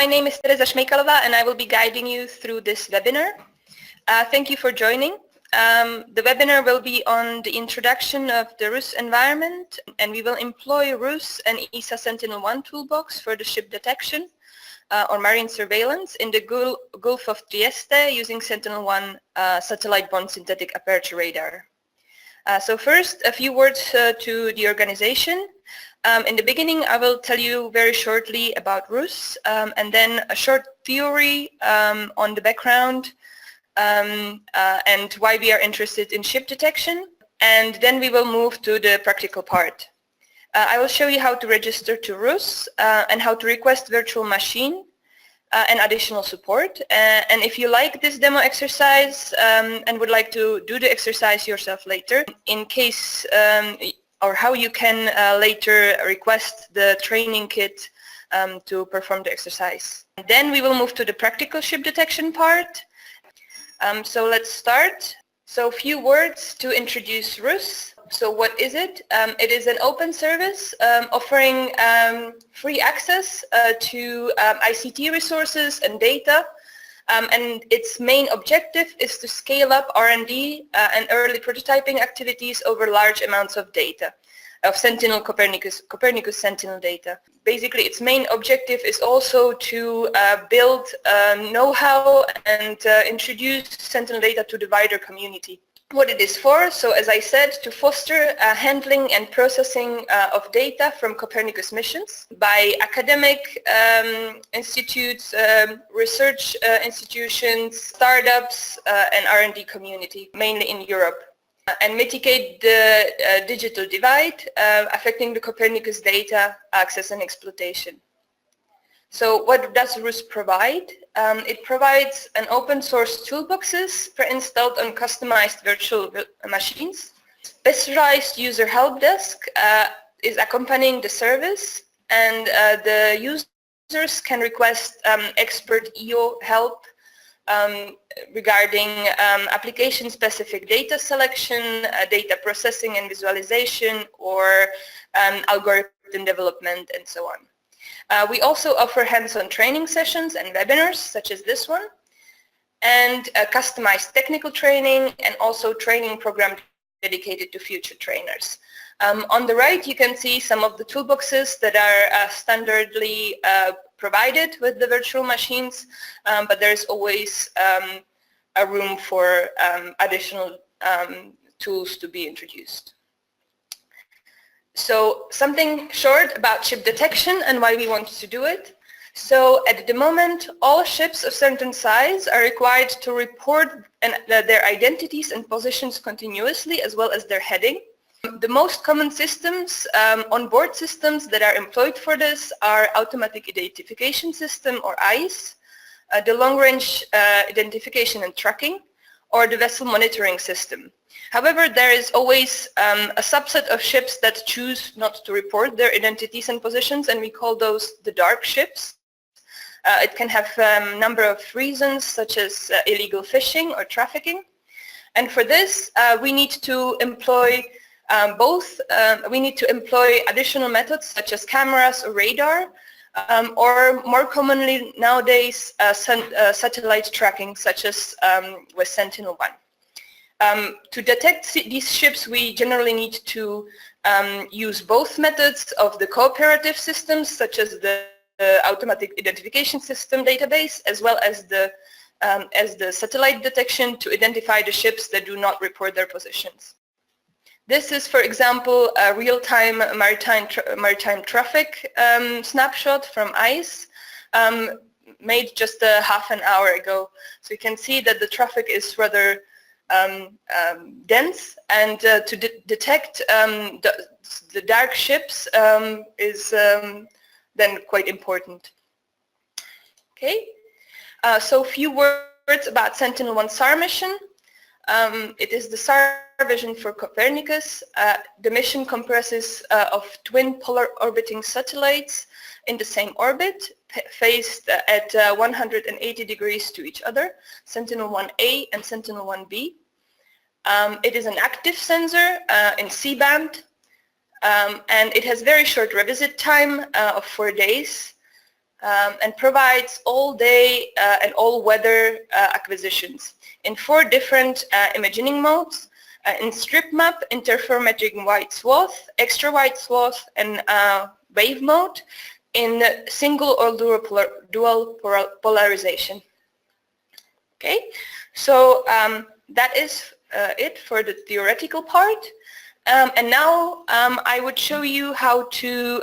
My name is Teresa Šmejkalová and I will be guiding you through this webinar. Thank you for joining. The webinar will be on the introduction of the RUS environment, and we will employ RUS and ESA Sentinel-1 Toolbox for the ship detection or marine surveillance in the Gulf of Trieste using Sentinel-1 satellite-borne synthetic aperture radar. So first, a few words to the organization. In the beginning, I will tell you very shortly about RUS, and then a short theory on the background and why we are interested in ship detection, and then we will move to the practical part. I will show you how to register to RUS and how to request virtual machine and additional support. And if you like this demo exercise and would like to do the exercise yourself later, in case or how you can later request the training kit to perform the exercise. Then we will move to the practical ship detection part. So let's start. So a few words to introduce RUS. So what is it? It is an open service offering free access to ICT resources and data, and its main objective is to scale up R&D and early prototyping activities over large amounts of data, of Sentinel Copernicus Sentinel data. Basically, its main objective is also to build know-how and introduce Sentinel data to the wider community. What it is for, so as I said, to foster handling and processing of data from Copernicus missions by academic institutes, research institutions, startups, and R&D community, mainly in Europe, and mitigate the digital divide affecting the Copernicus data access and exploitation. So what does RUS provide? It provides an open source toolboxes pre-installed on customized virtual machines. Specialized user help desk is accompanying the service, and the users can request expert EO help regarding application-specific data selection, data processing and visualization, or algorithm development, and so on. We also offer hands-on training sessions and webinars, such as this one, and customized technical training, and also training program dedicated to future trainers. On the right, you can see some of the toolboxes that are standardly provided with the virtual machines, but there's always a room for additional tools to be introduced. So something short about ship detection and why we want to do it. So at the moment, all ships of certain size are required to report their identities and positions continuously, as well as their heading. The most common systems, onboard systems that are employed for this are Automatic Identification System, or ICE, the Long-Range Identification and Tracking, or the Vessel Monitoring System. However, there is always a subset of ships that choose not to report their identities and positions, and we call those the dark ships. It can have a number of reasons, such as illegal fishing or trafficking. And for this, we need to employ we need to employ additional methods such as cameras or radar, or more commonly nowadays satellite tracking, such as with Sentinel-1. To detect these ships, we generally need to use both methods of the cooperative systems, such as the Automatic Identification System database, as well as the satellite detection to identify the ships that do not report their positions. This is, for example, a real-time maritime traffic snapshot from ICE made just a half an hour ago. So you can see that the traffic is rather dense, and to detect the dark ships is then quite important. Okay, so a few words about Sentinel-1 SAR mission. It is the SAR vision for Copernicus. The mission comprises of twin polar orbiting satellites in the same orbit, faced at 180 degrees to each other, Sentinel-1A and Sentinel-1B. It is an active sensor in C-band, and it has very short revisit time of 4 days. and provides all-day and all-weather acquisitions in 4 different imaging modes, in strip map, interferometric white swath, extra white swath, and wave mode, in single or dual polarization. Okay, so that is it for the theoretical part. And now I would show you how to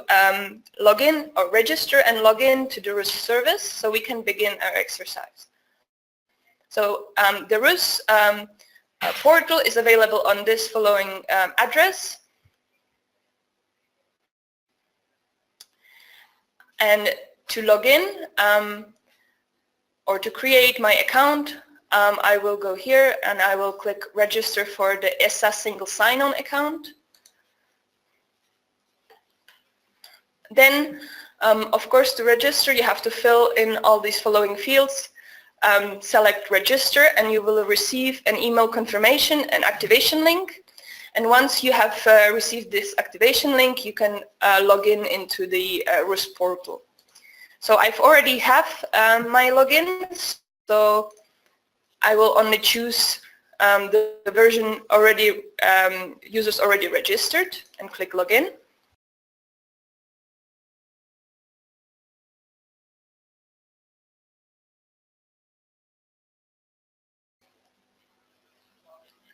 log in or register and log in to the RUS service so we can begin our exercise. So the RUS portal is available on this following address. And to log in or to create my account, I will go here and I will click register for the ESA single sign-on account. Then, of course, to register, you have to fill in all these following fields. Select register and you will receive an email confirmation and activation link. And once you have received this activation link, you can log in into the RUS portal. So I've already have my login, so I will only choose the version already users already registered and click login.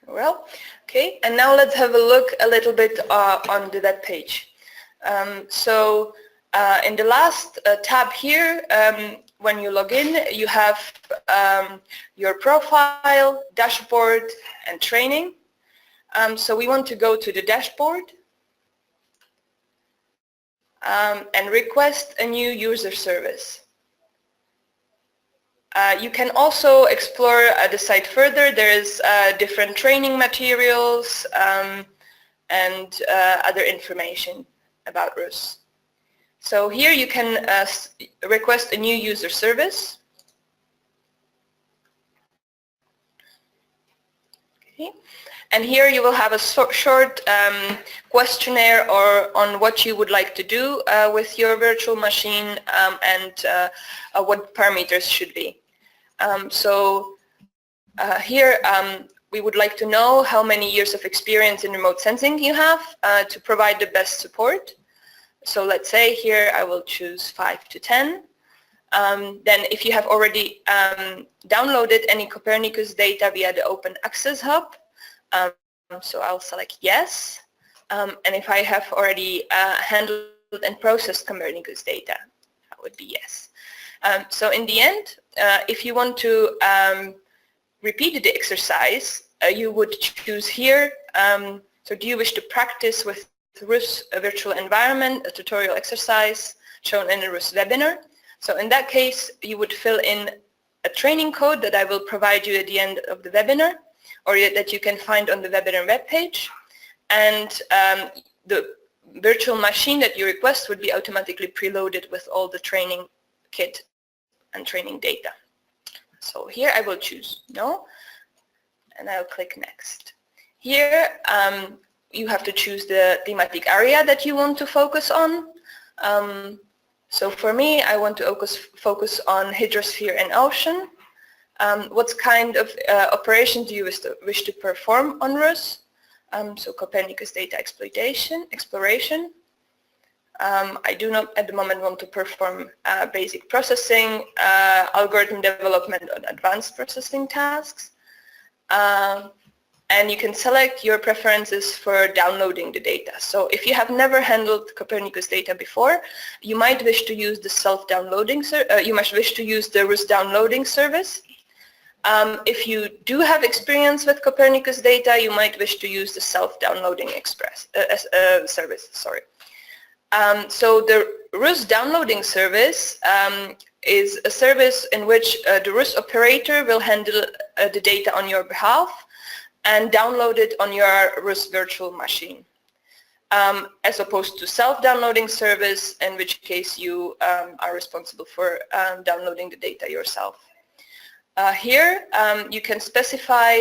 Well, okay, and now let's have a look a little bit on the web page. So in the last tab here, when you log in, you have your profile, dashboard, and training. So we want to go to the dashboard and request a new user service. You can also explore the site further. There is different training materials and other information about RUS. So here you can request a new user service. Okay. And here you will have a short questionnaire on what you would like to do with your virtual machine and what parameters should be. So here we would like to know how many years of experience in remote sensing you have to provide the best support. So let's say here I will choose 5 to 10. Then if you have already downloaded any Copernicus data via the Open Access Hub, so I'll select yes. And if I have already handled and processed Copernicus data, that would be yes. So in the end, if you want to repeat the exercise, you would choose here, so do you wish to practice with RUS a virtual environment, a tutorial exercise shown in a RUS webinar. So in that case, you would fill in a training code that I will provide you at the end of the webinar, or that you can find on the webinar webpage. And the virtual machine that you request would be automatically preloaded with all the training kit and training data. So here I will choose no, and I'll click next. Here you have to choose the thematic area that you want to focus on. So for me, I want to focus on hydrosphere and ocean. What kind of operations do you wish to perform on RUS? So Copernicus data exploration. I do not at the moment want to perform basic processing, algorithm development, or advanced processing tasks. And you can select your preferences for downloading the data. So if you have never handled Copernicus data before, you might wish to use the self-downloading, you might wish to use the RUS downloading service. If you do have experience with Copernicus data, you might wish to use the self-downloading service. Sorry. So the RUS downloading service is a service in which the RUS operator will handle the data on your behalf and download it on your RUS virtual machine, as opposed to self-downloading service, in which case you are responsible for downloading the data yourself. Here you can specify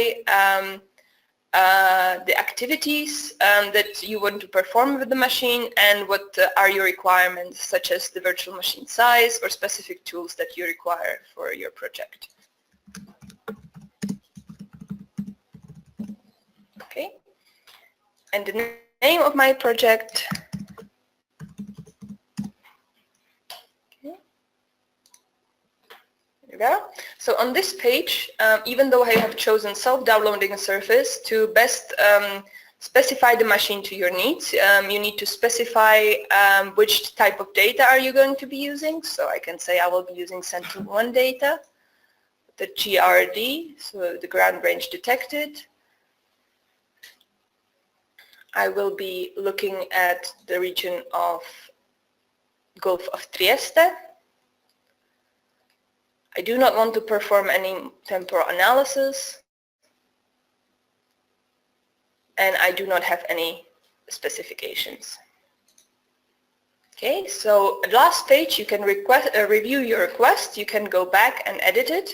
the activities that you want to perform with the machine, and what are your requirements, such as the virtual machine size or specific tools that you require for your project. Okay, and the name of my project. Go. So on this page, even though I have chosen self-downloading surface to best specify the machine to your needs, you need to specify which type of data are you going to be using. So I can say I will be using Sentinel-1 data, the GRD, so the ground range detected. I will be looking at the region of Gulf of Trieste. I do not want to perform any temporal analysis, and I do not have any specifications. Okay, so at last page you can review your request. You can go back and edit it.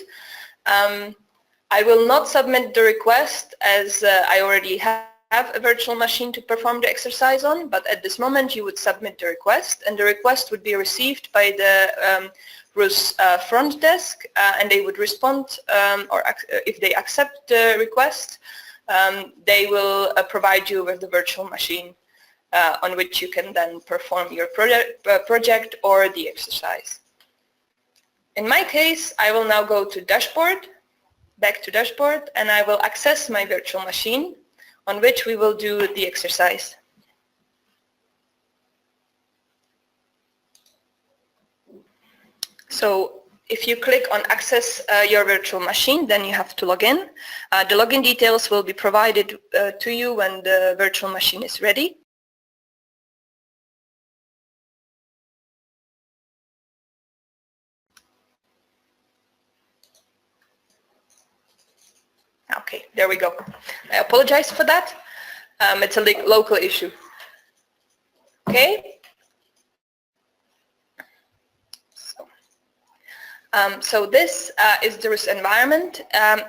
I will not submit the request as I already have a virtual machine to perform the exercise on, but at this moment you would submit the request, and the request would be received by the RUS front desk, and they would respond, or if they accept the request, they will provide you with the virtual machine on which you can then perform your project or the exercise. In my case, I will now go to dashboard, back to dashboard, and I will access my virtual machine on which we will do the exercise. So if you click on access your virtual machine, then you have to log in. The login details will be provided to you when the virtual machine is ready. Okay, there we go. I apologize for that. It's a local issue. Okay. So this is the RUS environment.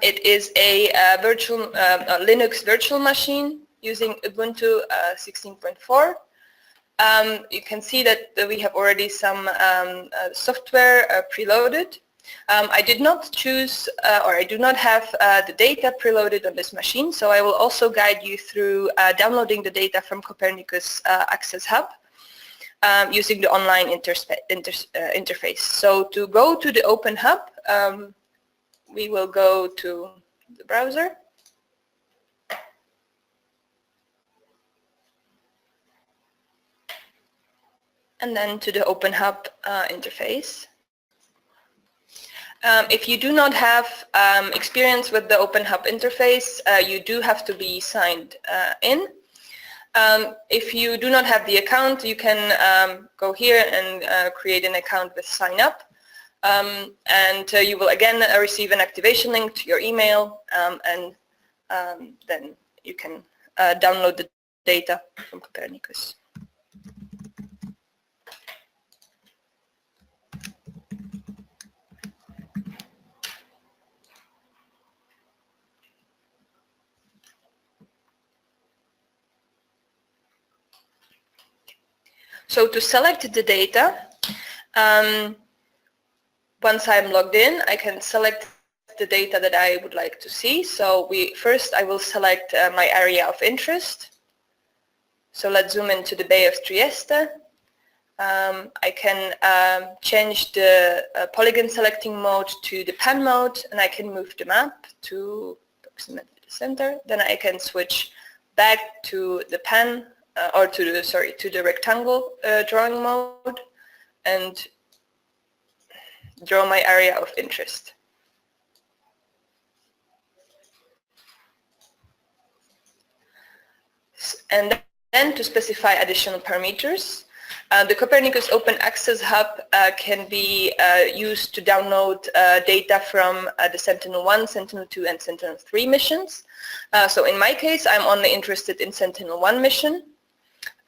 It is a virtual Linux virtual machine using Ubuntu 16.4. You can see that we have already some software preloaded. I did not choose, or I do not have the data preloaded on this machine, so I will also guide you through downloading the data from Copernicus Access Hub using the online interface. So to go to the Open Hub, we will go to the browser. And then to the Open Hub interface. If you do not have experience with the Open Hub interface, you do have to be signed in. If you do not have the account, you can go here and create an account with sign up. And you will again receive an activation link to your email, and then you can download the data from Copernicus. So to select the data, once I'm logged in, I can select the data that I would like to see. So first I will select my area of interest. So let's zoom into the Bay of Trieste. I can change the polygon selecting mode to the pan mode, and I can move the map to approximately the center. Then I can switch back to the pan or to the rectangle drawing mode and draw my area of interest. And then to specify additional parameters, the Copernicus Open Access Hub can be used to download data from the Sentinel-1, Sentinel-2 and Sentinel-3 missions. So in my case, I'm only interested in Sentinel-1 mission.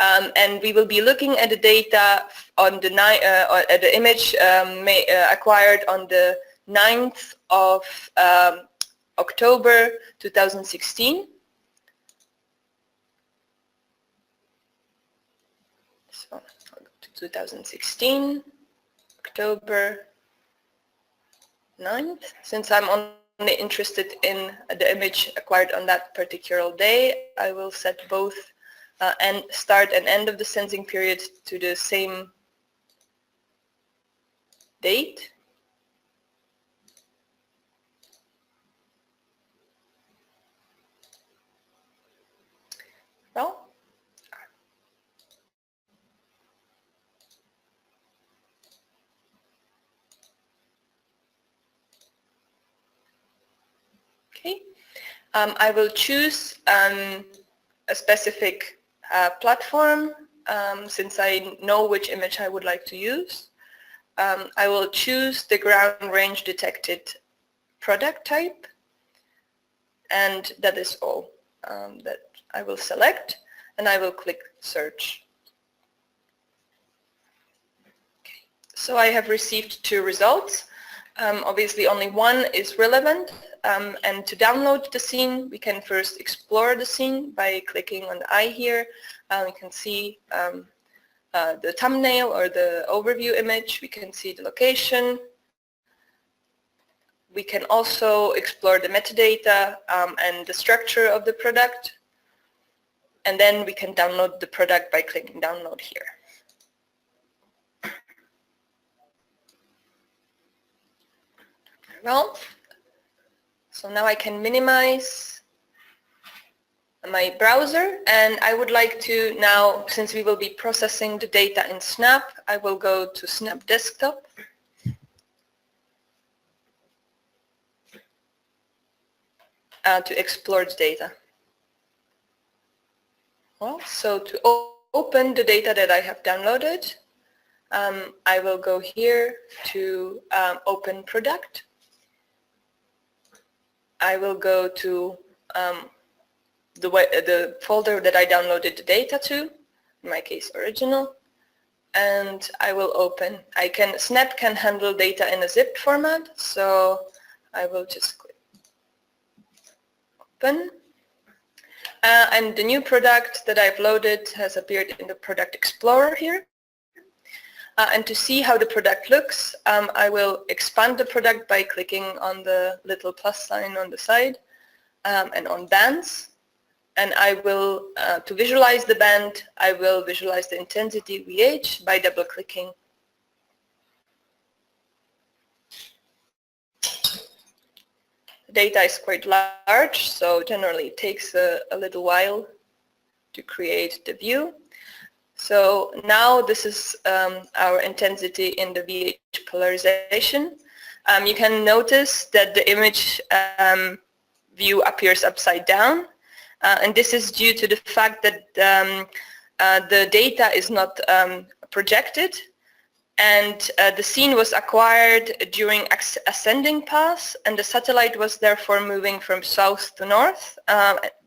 And we will be looking at the data on the image acquired on the 9th of October 2016. So I'll go to 2016, October 9th. Since I'm only interested in the image acquired on that particular day, I will set both and start and end of the sensing period to the same date. Well, okay. I will choose a specific platform since I know which image I would like to use. I will choose the ground range detected product type, and that is all that I will select, and I will click search. Okay. So I have received 2 results. Obviously only one is relevant, and to download the scene we can first explore the scene by clicking on the eye here. We can see the thumbnail or the overview image. We can see the location. We can also explore the metadata and the structure of the product, and then we can download the product by clicking download here. Well, so now I can minimize my browser, and I would like to now, since we will be processing the data in Snap, I will go to Snap Desktop. To explore the data. Well, so to open the data that I have downloaded, I will go here to open product. I will go to the folder that I downloaded the data to, in my case original, and I will open. Snap can handle data in a zip format, so I will just click open. And the new product that I've loaded has appeared in the Product Explorer here. And to see how the product looks, I will expand the product by clicking on the little plus sign on the side and on bands. And I will, to visualize the band, I will visualize the intensity VH by double-clicking. The data is quite large, so generally it takes a little while to create the view. So now this is our intensity in the VH polarization. You can notice that the image view appears upside down, and this is due to the fact that the data is not projected, and the scene was acquired during ascending pass, and the satellite was therefore moving from south to north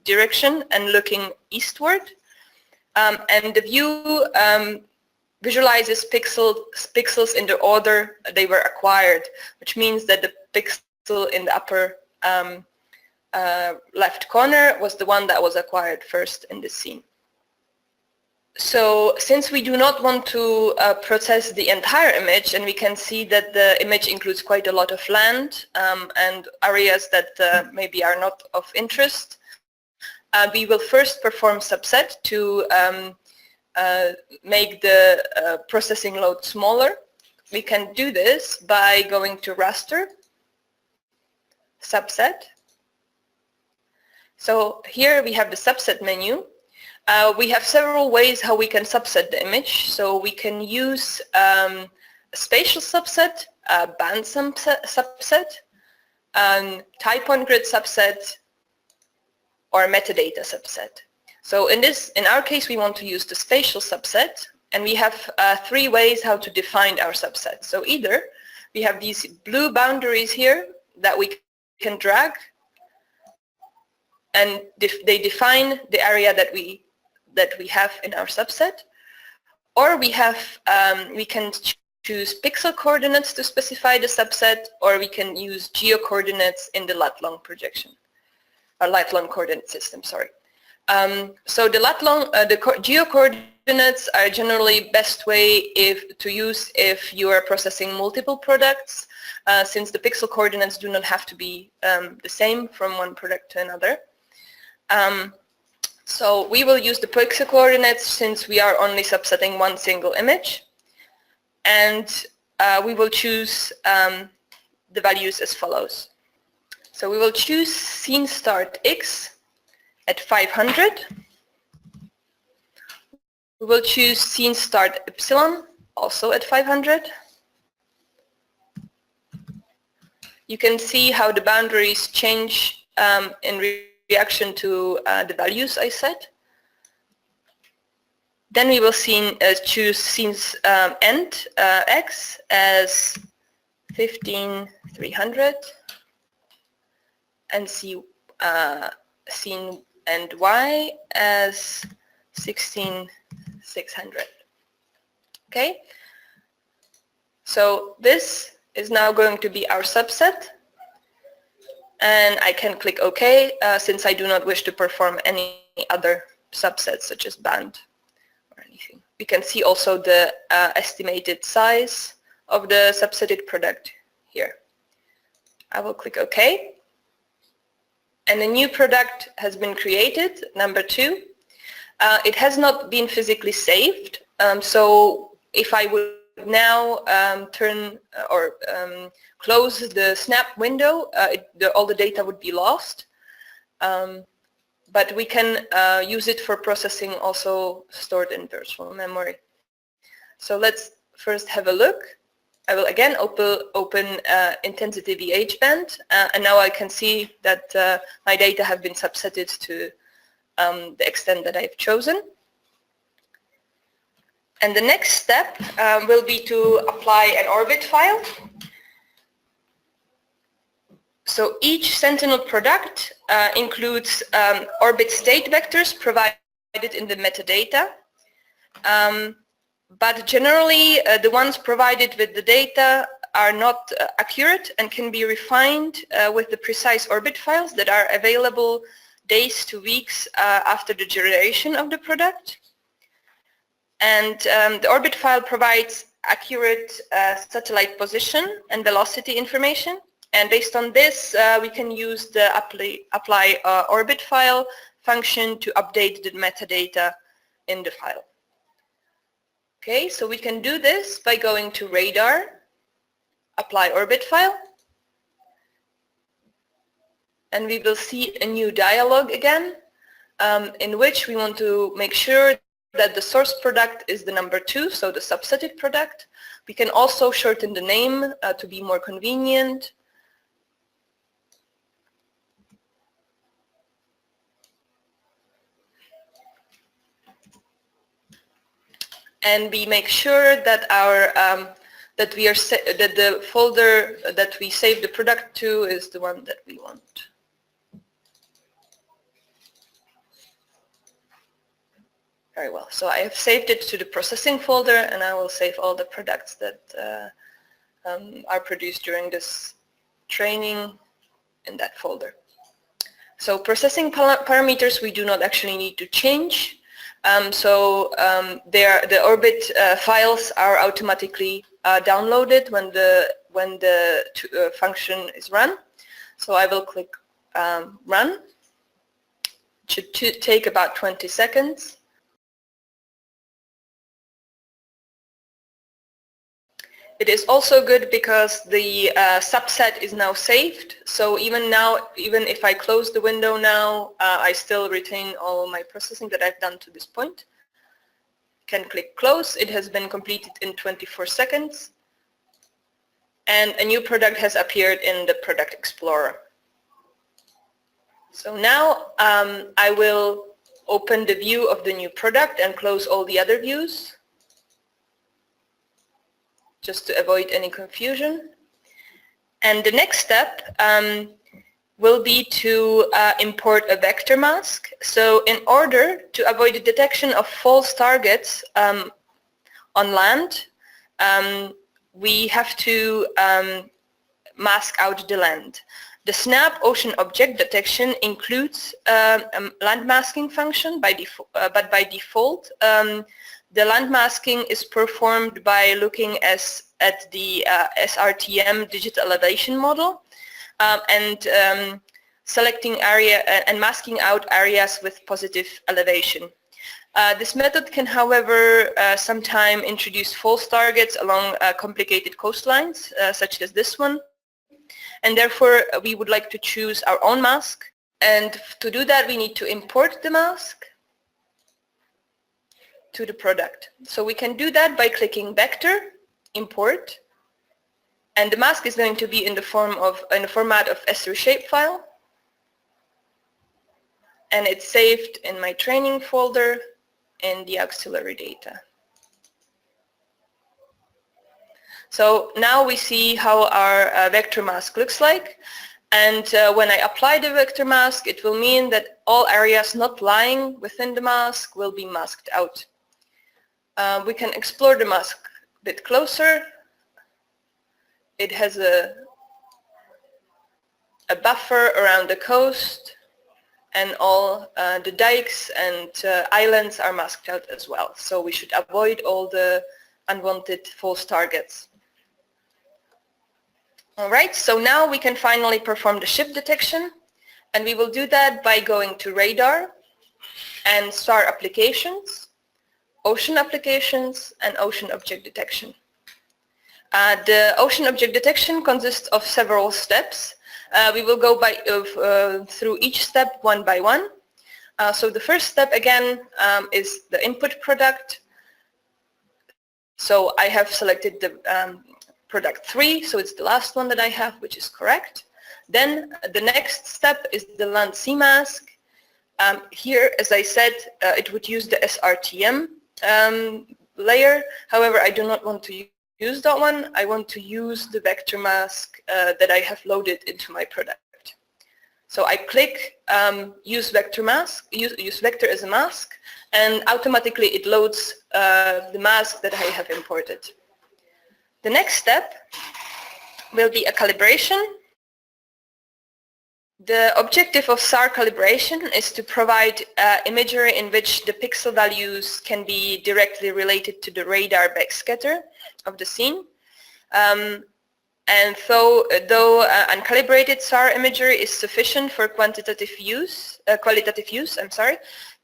direction and looking eastward. And the view visualizes pixels in the order they were acquired, which means that the pixel in the upper left corner was the one that was acquired first in the scene. So since we do not want to process the entire image, and we can see that the image includes quite a lot of land and areas that maybe are not of interest, we will first perform subset to make the processing load smaller. We can do this by going to raster, subset. So here we have the subset menu. We have several ways how we can subset the image. So we can use a spatial subset, a band subset, type on grid subset, or metadata subset. So in our case, we want to use the spatial subset, and we have 3 ways how to define our subset. So either we have these blue boundaries here that we can drag, and they define the area that we have in our subset, or we can choose pixel coordinates to specify the subset, or we can use geo coordinates in the lat-long projection, or lat-long coordinate system. Sorry. So the lat-long, the geo coordinates coordinates are generally best way to use if you are processing multiple products, since the pixel coordinates do not have to be the same from one product to another. So we will use the pixel coordinates since we are only subsetting one single image, and we will choose the values as follows. So we will choose scene start X at 500. We will choose scene start Y also at 500. You can see how the boundaries change in reaction to the values I set. Then we will choose scenes end X as 15300 and scene end Y as 16600. Okay, so this is now going to be our subset, and I can click OK since I do not wish to perform any other subsets such as band or anything. We can see also the estimated size of the subsetted product here. I will click OK, and a new product has been created, number 2. It has not been physically saved, so if I would now turn or close the SNAP window, all the data would be lost, but we can use it for processing also stored in virtual memory. So let's first have a look. I will again open intensity VH band, and now I can see that my data have been subsetted to the extent that I've chosen. And the next step will be to apply an orbit file. So each Sentinel product includes orbit state vectors provided in the metadata. But generally, the ones provided with the data are not accurate and can be refined with the precise orbit files that are available days to weeks after the generation of the product. And the orbit file provides accurate satellite position and velocity information. And based on this, we can use the apply orbit file function to update the metadata in the file. Okay, so we can do this by going to radar, apply orbit file, and we will see a new dialog again in which we want to make sure that the source product is the number 2, so the subsetted product. We can also shorten the name to be more convenient. And we make sure that that the folder that we save the product to is the one that we want. Very well. So I have saved it to the processing folder, and I will save all the products that are produced during this training in that folder. So processing parameters we do not actually need to change. The orbit files are automatically downloaded when the function is run. So I will click run. It should take about 20 seconds. It is also good because the subset is now saved. So even if I close the window now, I still retain all my processing that I've done to this point. Can click close. It has been completed in 24 seconds. And a new product has appeared in the Product Explorer. So now I will open the view of the new product and close all the other views, just to avoid any confusion. And the next step will be to import a vector mask. So in order to avoid the detection of false targets on land, we have to mask out the land. The SNAP ocean object detection includes a land masking function, but by default the land masking is performed by looking at the SRTM digital elevation model and selecting area and masking out areas with positive elevation. This method can, however, sometimes introduce false targets along complicated coastlines, such as this one, and therefore we would like to choose our own mask. And to do that, we need to import the mask to the product. So we can do that by clicking Vector, Import, and the mask is going to be in the format of S3 shapefile, and it's saved in my training folder in the auxiliary data. So now we see how our vector mask looks like, and when I apply the vector mask, it will mean that all areas not lying within the mask will be masked out. We can explore the mask a bit closer. It has a buffer around the coast, and all the dikes and islands are masked out as well. So we should avoid all the unwanted false targets. Alright, so now we can finally perform the ship detection, and we will do that by going to Radar and SAR Applications, Ocean Applications, and Ocean Object Detection. The ocean object detection consists of several steps. We will go through each step one by one. So the first step again is the input product. So I have selected the product 3, so it's the last one that I have, which is correct. Then the next step is the land sea mask. Here, as I said, it would use the SRTM layer. However, I do not want to use that one. I want to use the vector mask that I have loaded into my product. So I click use vector mask, use vector as a mask, and automatically it loads the mask that I have imported. The next step will be a calibration. The objective of SAR calibration is to provide imagery in which the pixel values can be directly related to the radar backscatter of the scene. And though uncalibrated SAR imagery is sufficient for qualitative use,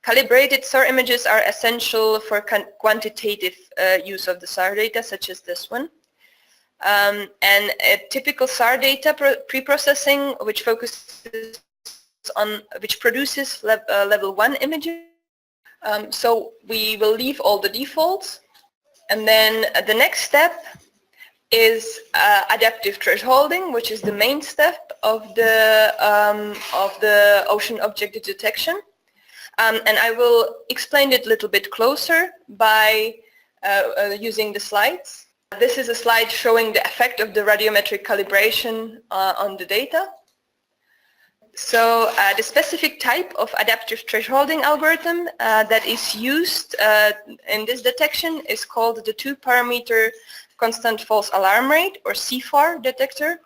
calibrated SAR images are essential for quantitative use of the SAR data, such as this one. And a typical SAR data pre-processing, which produces level 1 images. So we will leave all the defaults, and then the next step is adaptive thresholding, which is the main step of the ocean object detection. And I will explain it a little bit closer by using the slides. This is a slide showing the effect of the radiometric calibration on the data. So the specific type of adaptive thresholding algorithm that is used in this detection is called the 2-parameter constant false alarm rate, or CFAR detector.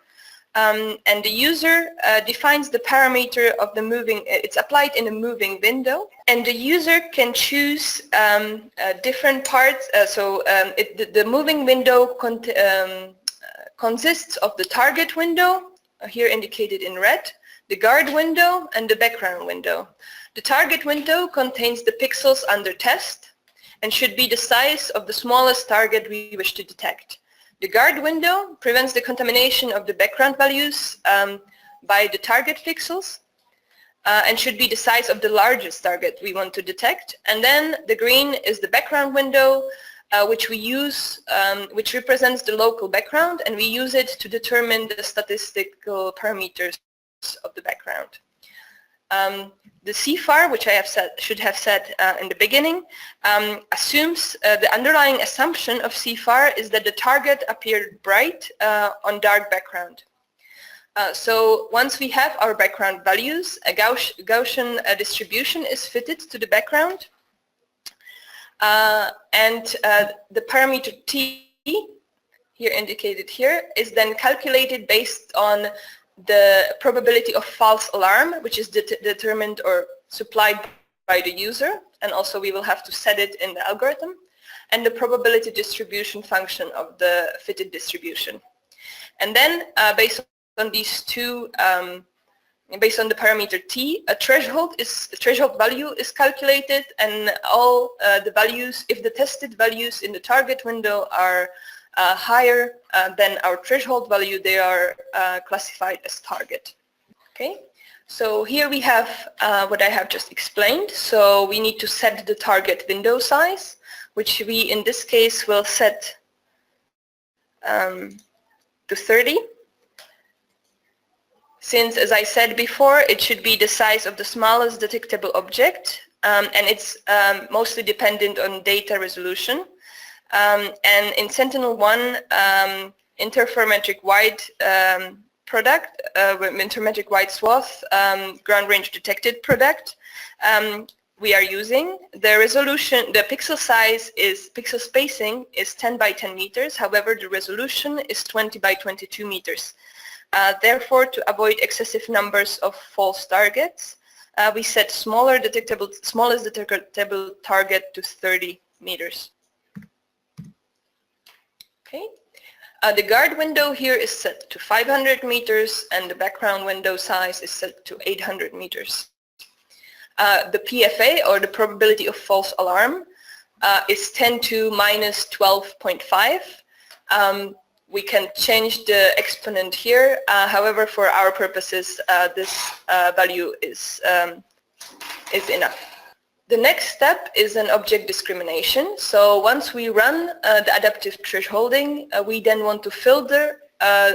And the user defines the parameter of the moving, it's applied in a moving window, and the user can choose different parts. The moving window consists of the target window, here indicated in red, the guard window, and the background window. The target window contains the pixels under test and should be the size of the smallest target we wish to detect. The guard window prevents the contamination of the background values by the target pixels and should be the size of the largest target we want to detect. And then the green is the background window, which we use, which represents the local background, and we use it to determine the statistical parameters of the background. The CFAR, which I should have said in the beginning, assumes the underlying assumption of CFAR is that the target appeared bright on dark background. So once we have our background values, a Gaussian distribution is fitted to the background, and the parameter T here indicated here, is then calculated based on the probability of false alarm, which is determined or supplied by the user, and also we will have to set it in the algorithm, and the probability distribution function of the fitted distribution. And then based on these two, based on the parameter t, a threshold value is calculated, and all the values, if the tested values in the target window are higher than our threshold value, they are classified as target. Okay, so here we have what I have just explained. So we need to set the target window size, which we in this case will set to 30. Since, as I said before, it should be the size of the smallest detectable object, and it's mostly dependent on data resolution. And in Sentinel-1 interferometric wide product, interferometric wide swath ground range detected product, we are using. The resolution, the pixel size is, pixel spacing is 10 by 10 meters. However, the resolution is 20 by 22 meters. Therefore, to avoid excessive numbers of false targets, we set smallest detectable target to 30 meters. Okay. The guard window here is set to 500 meters, and the background window size is set to 800 meters. The PFA, or the probability of false alarm, is 10 to minus 12.5. We can change the exponent here. However, for our purposes, this value is enough. The next step is an object discrimination. So once we run the adaptive thresholding, we then want to filter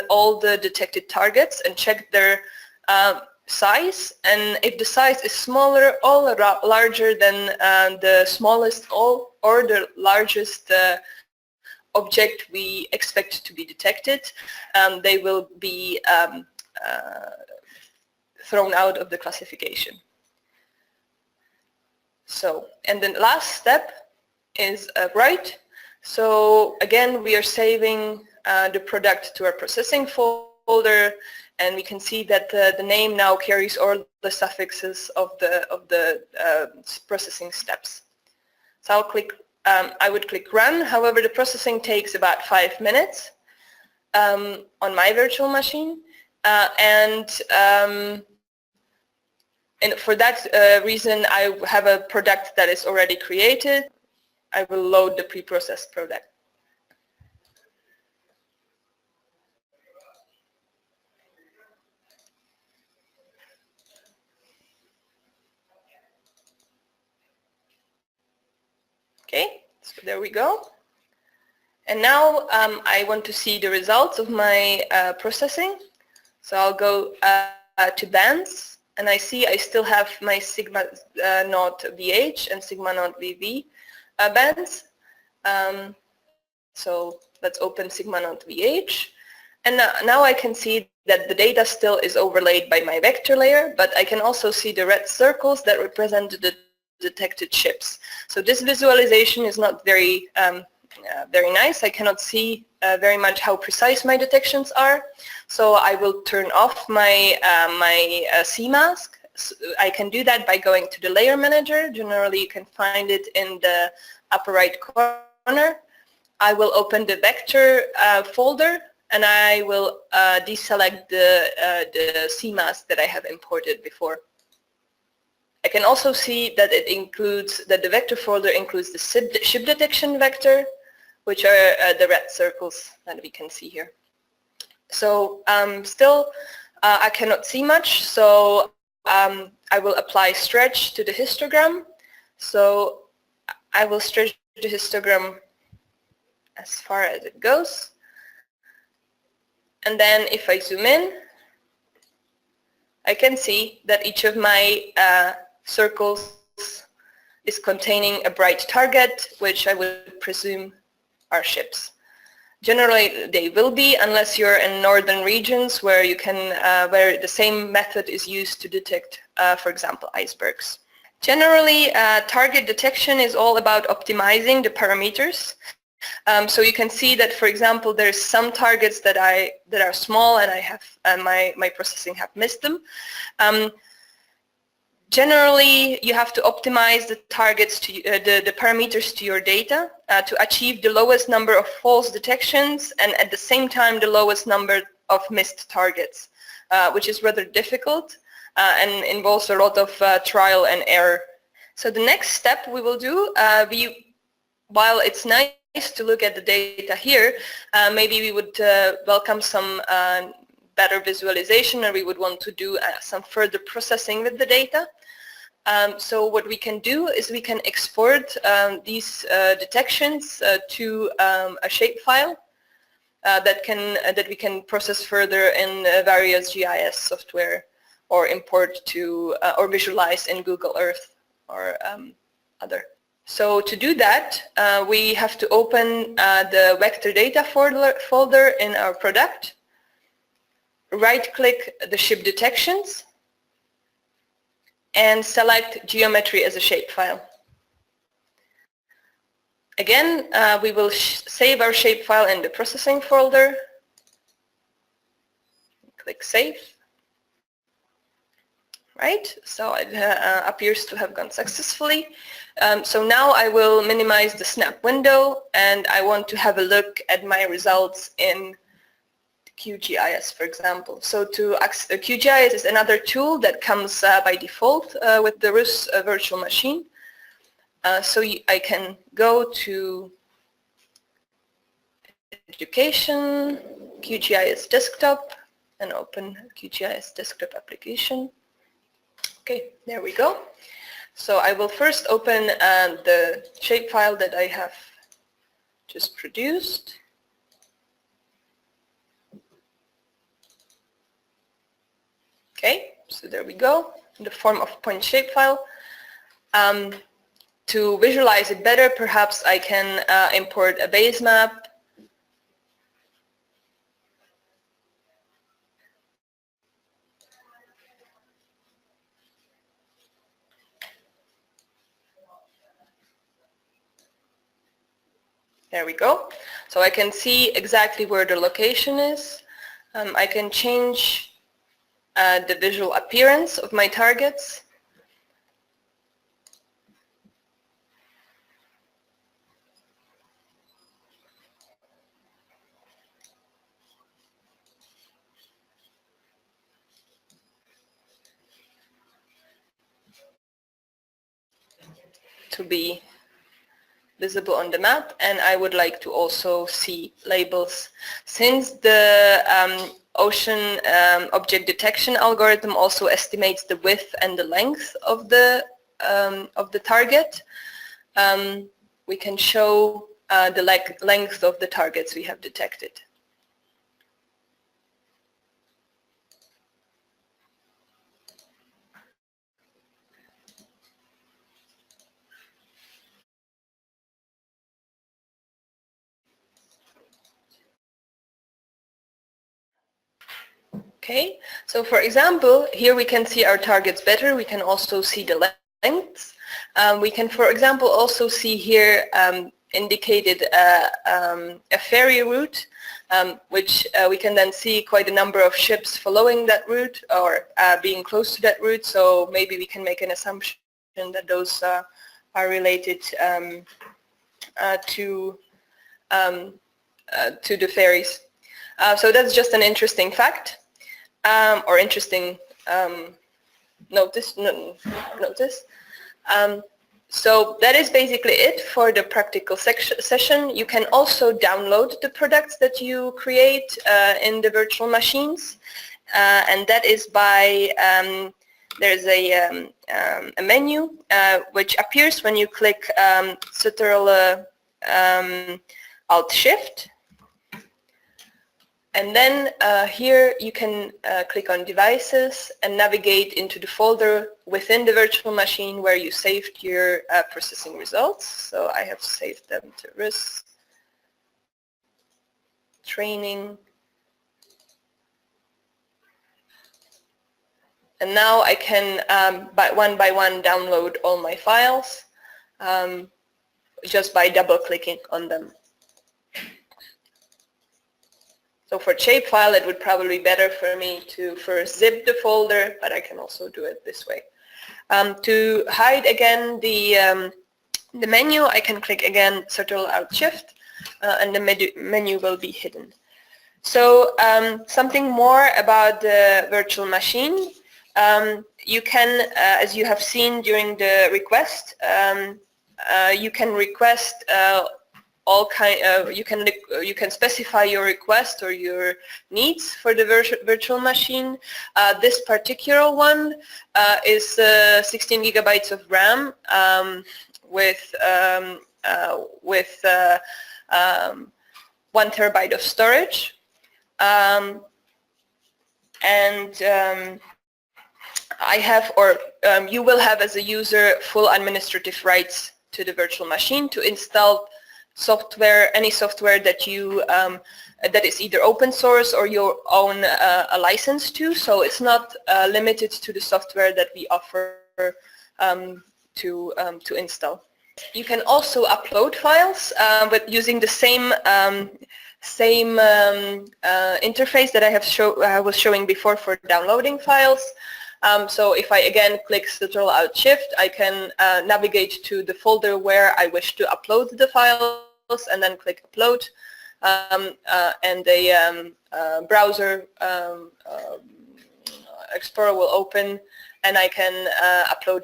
all the detected targets and check their size. And if the size is smaller or larger than the smallest or the largest object we expect to be detected, they will be thrown out of the classification. So, and the last step is write. So again, we are saving the product to our processing folder, and we can see that the name now carries all the suffixes of the processing steps. So I'll click. I would click run. However, the processing takes about 5 minutes on my virtual machine, and for that reason, I have a product that is already created. I will load the pre-processed product. Okay, so there we go. And now I want to see the results of my processing. So I'll go to bands, and I see I still have my sigma naught VH and sigma naught VV bands. So let's open sigma naught VH. And now I can see that the data still is overlaid by my vector layer, but I can also see the red circles that represent the detected ships. So this visualization is not very very nice. I cannot see very much how precise my detections are. So I will turn off my CMask. So I can do that by going to the layer manager. Generally, you can find it in the upper right corner. I will open the vector folder, and I will deselect the CMask that I have imported before. I can also see that it includes, that the vector folder includes the ship detection vector, which are the red circles that we can see here. So still, I cannot see much, so I will apply stretch to the histogram. So I will stretch the histogram as far as it goes. And then if I zoom in, I can see that each of my circles is containing a bright target, which I would presume are ships. Generally, they will be, unless you're in northern regions where you can, where the same method is used to detect, for example, icebergs. Generally, target detection is all about optimizing the parameters. So you can see that, for example, there's some targets that are small, and I have my processing have missed them. Generally, you have to optimize the targets to the parameters to your data to achieve the lowest number of false detections and at the same time the lowest number of missed targets, which is rather difficult and involves a lot of trial and error. So the next step we will do, while it's nice to look at the data here, maybe we would welcome some better visualization, or we would want to do some further processing with the data. So what we can do is we can export these detections to a shapefile that we can process further in various GIS software, or import to or visualize in Google Earth or other. So to do that, we have to open the vector data folder in our product, right-click the ship detections, and select geometry as a shapefile. Again, we will save our shapefile in the processing folder. Click Save. Right, so it appears to have gone successfully. So now I will minimize the Snap window, and I want to have a look at my results in QGIS, for example. So QGIS is another tool that comes by default with the RUS virtual machine. So I can go to Education, QGIS Desktop, and open QGIS Desktop application. Okay, there we go. So I will first open the shapefile that I have just produced. Okay, so there we go, in the form of point shapefile. To visualize it better, perhaps I can import a base map. There we go. So I can see exactly where the location is. I can change the visual appearance of my targets. To be visible on the map, and I would like to also see labels. Since the ocean object detection algorithm also estimates the width and the length of the target, we can show the length of the targets we have detected. Okay, so for example, here we can see our targets better. We can also see the lengths. We can, for example, also see here indicated a ferry route, which we can then see quite a number of ships following that route or being close to that route. So maybe we can make an assumption that those are related to the ferries. So that's just an interesting fact. Or interesting notice. So that is basically it for the practical session. You can also download the products that you create in the virtual machines, and that is by there's a menu which appears when you click Ctrl Alt Shift. And then here you can click on Devices and navigate into the folder within the virtual machine where you saved your processing results. So I have saved them to RUS, Training. And now I can, one by one, download all my files just by double-clicking on them. So for shapefile, it would probably be better for me to first zip the folder, but I can also do it this way. To hide again the menu, I can click again Ctrl-Alt-Shift, and the menu will be hidden. So something more about the virtual machine. You can, as you have seen during the request, you can request you can specify your request or your needs for the virtual machine. This particular one is 16 gigabytes of RAM with 1 terabyte of storage, I have, or you will have as a user, full administrative rights to the virtual machine to install software, any software that you that is either open source or you own a license to. So it's not limited to the software that we offer to install. You can also upload files, but using the same interface that I was showing before for downloading files. So if I again click Ctrl-Alt-Shift, I can navigate to the folder where I wish to upload the files, and then click Upload, and the browser Explorer will open, and I can upload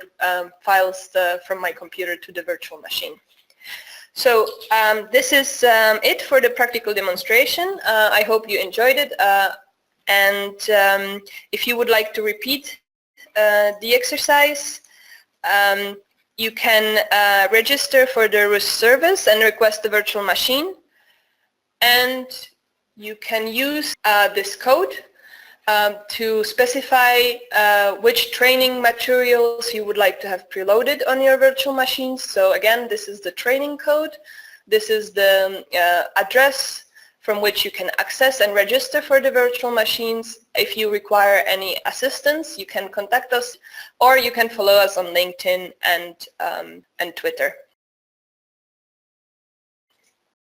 files from my computer to the virtual machine. So this is it for the practical demonstration. I hope you enjoyed it, and if you would like to repeat the exercise, you can register for the RUS service and request the virtual machine, and you can use this code to specify which training materials you would like to have preloaded on your virtual machines. So again, this is the training code. This is the address from which you can access and register for the virtual machines. If you require any assistance, you can contact us, or you can follow us on LinkedIn and Twitter.